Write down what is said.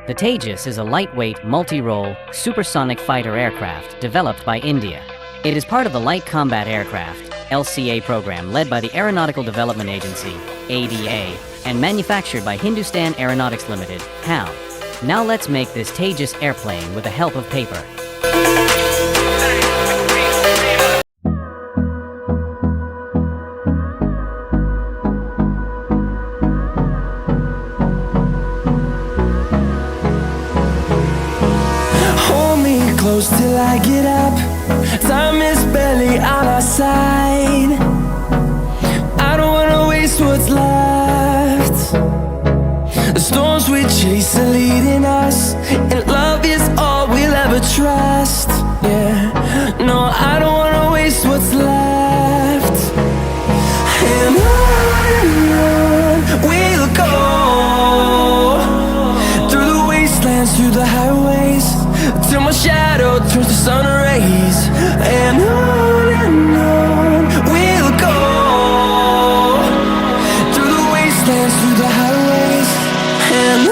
The Tejas is a lightweight, multi-role, supersonic fighter aircraft developed by India. It is part of the Light Combat Aircraft (LCA) program led by the Aeronautical Development Agency (ADA) and manufactured by Hindustan Aeronautics Limited (HAL). Now let's make this Tejas airplane with the help of paper. Close till I get up. Time is barely on our side. I don't wanna waste what's left. The storms we chase are leading us, and love is all we'll ever trust. Yeah, no, I don't wanna waste what's left. And on we'll go, through the wastelands, through the highways, till my shadow turns to sun rays. And on we'll go, through the wastelands, through the highways. And